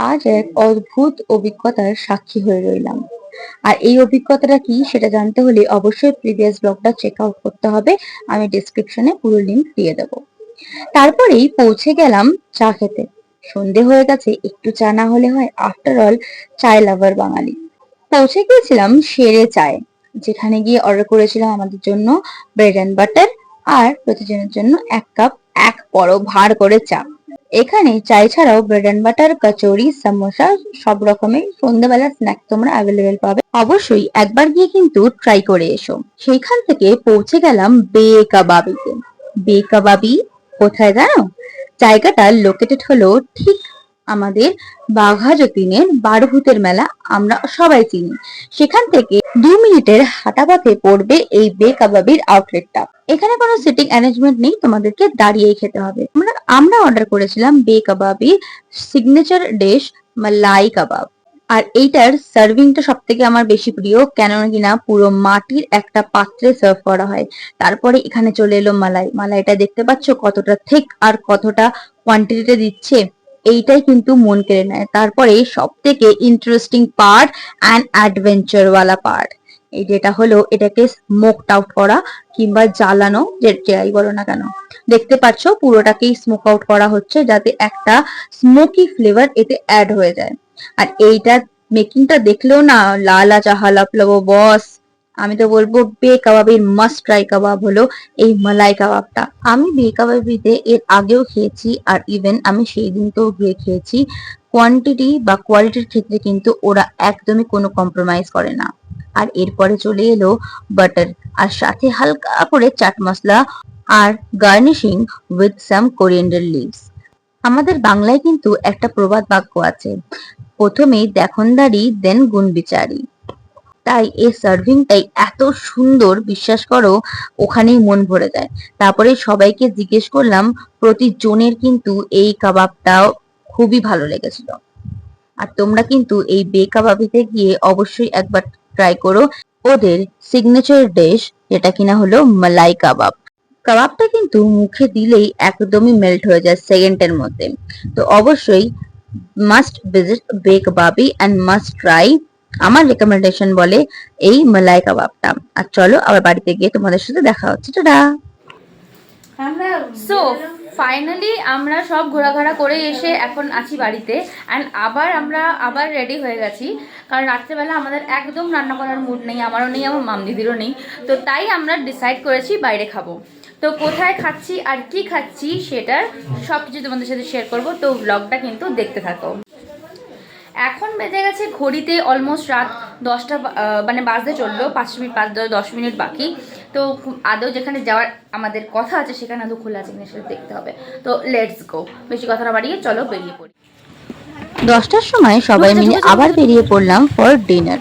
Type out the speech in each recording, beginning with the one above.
আজ এক অদ্ভুত অভিজ্ঞতার সাক্ষী হয়ে রইলাম। আর এই অভিজ্ঞতাটা কি সেটা জানতে হলে অবশ্যই প্রিভিয়াস ব্লগটা চেক আউট করতে হবে। আমি ডেসক্রিপশনে পুরো লিংক দিয়ে দেবো। তারপরেই পৌঁছে গেলাম চা খেতে। সন্ধে হয়ে গেছে, একটু চা না হলে হয়? আফটার অল চায় লাভার বাঙালি। পৌঁছে গিয়েছিলাম শেরে চায়, যেখানে গিয়ে অর্ডার করেছিলাম আমাদের জন্য ব্রেড অ্যান্ড বাটার আর প্রতিজনের জন্য এক কাপ এক বড় ভাঁড় করে চা। এখানে চাই ছাড়াও bread and butter, kachori, samosa সব রকমের সন্ধ্যাবেলার স্ন্যাক্স তোমরা অ্যাভেলেবেল পাবে। অবশ্যই একবার গিয়ে কিন্তু ট্রাই করে এসো। সেইখান থেকে পৌঁছে গেলাম বে কাবাবিতে। বে কাবাবি কোথায় জানো? জায়গাটা লোকেটেড হলো ঠিক আমাদের বাঘা যতীনের বারোভূতের মেলা আমরা সবাই চিনি। সেখান থেকে 2 মিনিটের হাঁটা পথে পড়বে এই বে কাবাবির আউটলেটটা। এখানে কোনো সিটিং অ্যারেঞ্জমেন্ট নেই, তোমাদেরকে দাঁড়িয়েই খেতে হবে। আমরা অর্ডার করেছিলাম বে কাবাবির সিগনেচার ডিশ মালাই কাবাব। আর এইটার সার্ভিংটা সব থেকে আমার বেশি প্রিয়, কেন কিনা পুরো মাটির একটা পাত্রে সার্ভ করা হয়। তারপরে এখানে চলে এলো মালাই। মালাইটা দেখতে পাচ্ছ কতটা থিক আর কতটা কোয়ান্টিটিতে দিচ্ছে, এইটাই কিন্তু মন কেড়ে নেয়। তারপরে সব থেকে ইন্টারেস্টিং পার্ট অ্যান্ড অ্যাডভেঞ্চার ওয়ালা পার্ট, এই যেটা হলো এটাকে স্মোকড আউট করা কিংবা জ্বালানো, যাই বলো না কেন। দেখতে পাচ্ছ পুরোটাকেই স্মোক আউট করা হচ্ছে যাতে একটা স্মোকি ফ্লেভার এতে অ্যাড হয়ে যায়। আর এইটার মেকিংটা দেখলেও না লালা চাহা লাপলাবো বস। আমি তো বলবো বে কাবাবির মাস্ট ট্রাই কাবাব হলো এই মালাই কাবাবটা। আমি বে কাবাবিতে এর আগেও খেয়েছি, আর ইভেন আমি সেই দিনকেও গিয়ে খেয়েছি। কোয়ান্টিটি বা কোয়ালিটির ক্ষেত্রে কিন্তু ওরা একদমই কোনো কম্প্রোমাইজ করে না। আর এরপরে চলে এলো বাটার, আর সাথে হালকা করে চাট মশলা আর garnishing with some coriander leaves. আমাদের বাংলায় কিন্তু একটা প্রবাদ বাক্য আছে, প্রথমেই দেখনদারি দেন গুণ বিচারি। তাই এই সার্ভিংটাই এত সুন্দর, বিশ্বাস করো ওখানেই মন ভরে যায়। তারপরে সবাইকে জিজ্ঞেস করলাম, প্রতিজনের কিন্তু এই কাবাবটাও খুবই ভালো লেগেছিল। আর তোমরা কিন্তু এই বে কাবাবিতে গিয়ে অবশ্যই একবার ট্রাই করো ওদের সিগনেচার ডিশ, যেটা কিনা হলো মালাই কাবাব। কাবাবটা কিন্তু মুখে দিলেই একদমই মেল্ট হয়ে যায় সেকেন্ডের মধ্যে। তো অবশ্যই মাস্ট ভিজিট বে কাবাবি এন্ড মাস্ট ট্রাই। আমার রেকমেন্ডেশন বলে এই মালাই কাবাবটা। আর চলো আবার বাড়িতে গিয়ে তোমাদের সাথে দেখা হচ্ছে। টাটা। সো ফাইনালি আমরা সব ঘোরাঘোরা করে এসে এখন আছি বাড়িতে, অ্যান্ড আমরা রেডি হয়ে গেছি, কারণ রাত্রেবেলা আমাদের একদম রান্না করার মুড নেই, আমারও নেই, আমার মামদিদিরও নেই। তো তাই আমরা ডিসাইড করেছি বাইরে খাবো। তো কোথায় খাচ্ছি আর কি খাচ্ছি সেটার সব কিছু তোমাদের সাথে শেয়ার করবো, তো ব্লগটা কিন্তু দেখতে থাকো। এখন বেজে গেছে ঘড়িতে অলমোস্ট রাত 10টা, মানে বাজতে চললো, 5 মিনিট 10 মিনিট বাকি। তো আদৌ যেখানে যাওয়ার আমাদের কথা আছে সেখানে আদৌ খোলা আছে কিনা সেটা দেখতে হবে। তো লেটস গো, বেশি কথা না বাড়িয়ে চলো বেরিয়ে পড়ি। 10টার সময় সবাই মিলে আবার বেরিয়ে পড়লাম ফর ডিনার।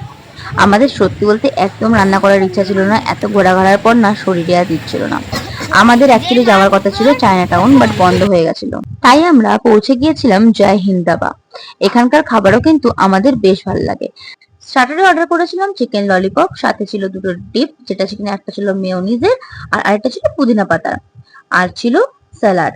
আমাদের সত্যি বলতে একদম রান্না করার ইচ্ছা ছিল না, এত ঘোরাঘোরার পর না শরীরে আর দিচ্ছিল না। আমাদের অ্যাকচুয়ালি যাওয়ার কথা ছিল চায়না টাউন, বাট বন্ধ হয়ে গেছিল। তাই আমরা পৌঁছে গিয়েছিলাম জয় হিন্দ ধাবা। এখানকার খাবারও কিন্তু আমাদের বেশ ভালো লাগে। স্টার্টারে অর্ডার করেছিলাম চিকেন ললিপপ, সাথে ছিল দুটো ডিপ, যেটা চিকেন একটা ছিল মেয়োনিজের আর আরেকটা ছিল পুদিনা পাতার, আর ছিল স্যালাড।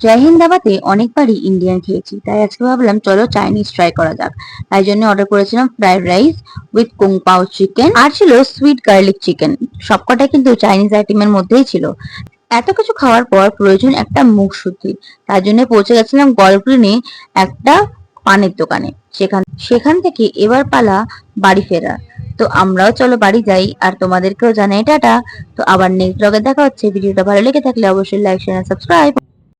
জয় হিন্দ ধাবাতে অনেকবারই ইন্ডিয়ান খেয়েছি, তাই আজকে ভাবলাম চলো চাইনিজ ট্রাই করা যাক। তাই জন্য অর্ডার করেছিলাম ফ্রাইড রাইস উইথ কুং পাও চিকেন, আর ছিল সুইট গার্লিক চিকেন। সবকটা কিন্তু চাইনিজ আইটেমের মধ্যেই ছিল। এত কিছু খাওয়ার পর প্রয়োজন একটা মুখ শুদ্ধি, তার জন্য পৌঁছে গেছিলাম গল্ফ গ্রিনে একটা পানের দোকানে। সেখান থেকে এবার পালা বাড়ি ফেরার। তো আমরাও চলো বাড়ি যাই, আর তোমাদেরকেও জানাই টাটা। তো আবার নেক্সট ব্লগে দেখা হচ্ছে। ভিডিওটা ভালো লেগে থাকলে অবশ্যই লাইক, শেয়ার, সাবস্ক্রাইব।